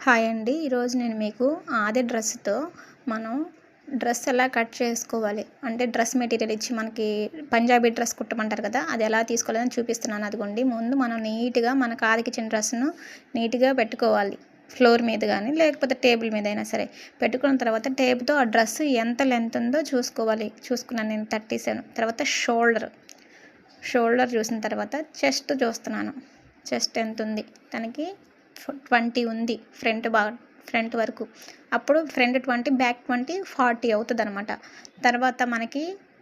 Hi అండి. ఈరోజు నేను మీకు ఆది డ్రెస్‌తో మనం డ్రెస్ ఎలా కట్ చేసుకోవాలి, అంటే డ్రెస్ మెటీరియల్ ఇచ్చి మనకి పంజాబీ డ్రెస్ కుట్టమంటారు కదా, అది ఎలా తీసుకోవాలని చూపిస్తున్నాను. అదిగోండి, ముందు మనం నీట్‌గా మనకు ఆదికిచ్చిన డ్రెస్‌ను నీట్‌గా పెట్టుకోవాలి. ఫ్లోర్ మీద కానీ లేకపోతే టేబుల్ మీద అయినా సరే పెట్టుకున్న తర్వాత టేప్తో ఆ డ్రెస్ ఎంత లెంత్ ఉందో చూసుకోవాలి. చూసుకున్నాను నేను 37. తర్వాత షోల్డర్ చూసిన తర్వాత చెస్ట్ చూస్తున్నాను. చెస్ట్ ఎంత ఉంది, తనకి 20 ఉంది ఫ్రంట్ వరకు. అప్పుడు ఫ్రంట్ 20, బ్యాక్ 20, 40 అవుతుంది అనమాట. తర్వాత మనకి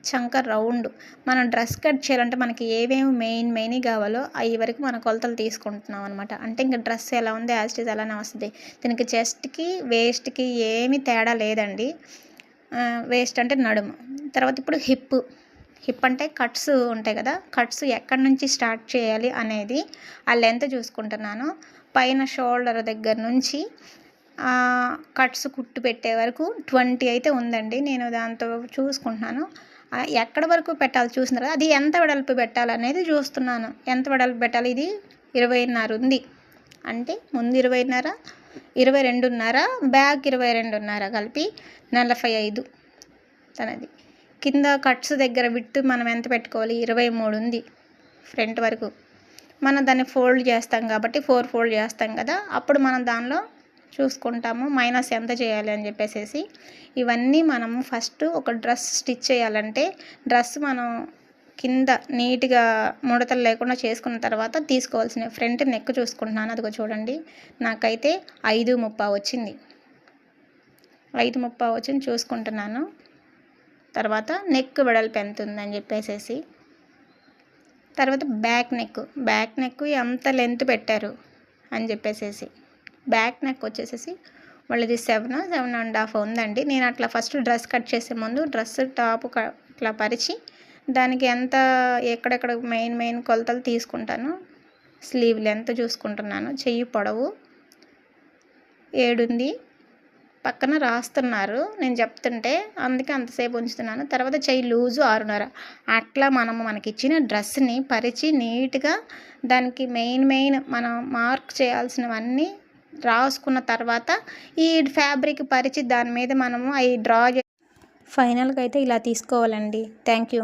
చంక రౌండ్, మనం డ్రెస్ కట్ చేయాలంటే మనకి ఏవేమి మెయిన్ కావాలో అవి వరకు మన కొలతలు తీసుకుంటున్నాం అనమాట. అంటే ఇంకా డ్రెస్ ఎలా ఉంది యాజ్ ఇట్ ఈజ్ అలానే వస్తుంది. దీనికి చెస్ట్కి వేస్ట్కి ఏమీ తేడా లేదండి. వేస్ట్ అంటే నడుము. తర్వాత ఇప్పుడు హిప్ అంటే కట్స్ ఉంటాయి కదా, కట్స్ ఎక్కడి నుంచి స్టార్ట్ చేయాలి అనేది ఆ లెంత్ చూసుకుంటున్నాను. పైన షోల్డర్ దగ్గర నుంచి కట్స్ కుట్టు పెట్టే వరకు 20 అయితే ఉందండి. నేను దాంతో చూసుకుంటున్నాను ఎక్కడ వరకు పెట్టాలి. చూసిన తర్వాత అది ఎంత వెడల్పు పెట్టాలనేది చూస్తున్నాను. ఎంత వెడల్పు పెట్టాలి, ఇది 20.5 ఉంది అంటే ముందు 20.5, 22.5, బ్యాక్ 22.5 కలిపి 45 తనది. కింద కట్స్ దగ్గర విడ్త్ మనం ఎంత పెట్టుకోవాలి, 23 ఉంది ఫ్రంట్ వరకు. మనం దాన్ని ఫోల్డ్ చేస్తాం కాబట్టి 4 ఫోల్డ్ చేస్తాం కదా, అప్పుడు మనం దానిలో చూసుకుంటాము మైనస్ ఎంత చేయాలి అని చెప్పేసి. ఇవన్నీ మనము ఫస్ట్ ఒక డ్రెస్ స్టిచ్ చేయాలంటే డ్రెస్ మనం కింద నీట్గా ముడతలు లేకుండా చేసుకున్న తర్వాత తీసుకోవాల్సిన ఫ్రంట్ నెక్ చూసుకుంటున్నాను. అదిగో చూడండి, నాకైతే 5.30 వచ్చింది. 5.30 వచ్చింది చూసుకుంటున్నాను. తర్వాత నెక్ వెడల్పు ఎంత ఉందని చెప్పేసి, తర్వాత బ్యాక్ నెక్ ఎంత లెంత్ పెట్టారు అని చెప్పేసి, బ్యాక్ నెక్ వచ్చేసేసి వాళ్ళది 7.5 ఉందండి. నేను అట్లా ఫస్ట్ డ్రెస్ కట్ చేసే ముందు డ్రెస్ టాప్ ఇట్లా పరిచి దానికి ఎంత ఎక్కడెక్కడ మెయిన్ కొలతలు తీసుకుంటాను. స్లీవ్ లెంత్ చూసుకుంటున్నాను. చెయ్యి పొడవు 7 ఉంది. పక్కన రాస్తున్నారు నేను చెప్తుంటే, అందుకే అంతసేపు ఉంచుతున్నాను. తర్వాత చెయ్యి లూజు 6.5. అట్లా మనకి ఇచ్చిన డ్రెస్ని పరిచి నీట్గా దానికి మెయిన్ మనం మార్క్ చేయాల్సినవన్నీ రాసుకున్న తర్వాత ఈ ఫ్యాబ్రిక్ పరిచి దాని మీద మనము అవి డ్రా ఫైనల్గా అయితే ఇలా తీసుకోవాలండి. Thank you.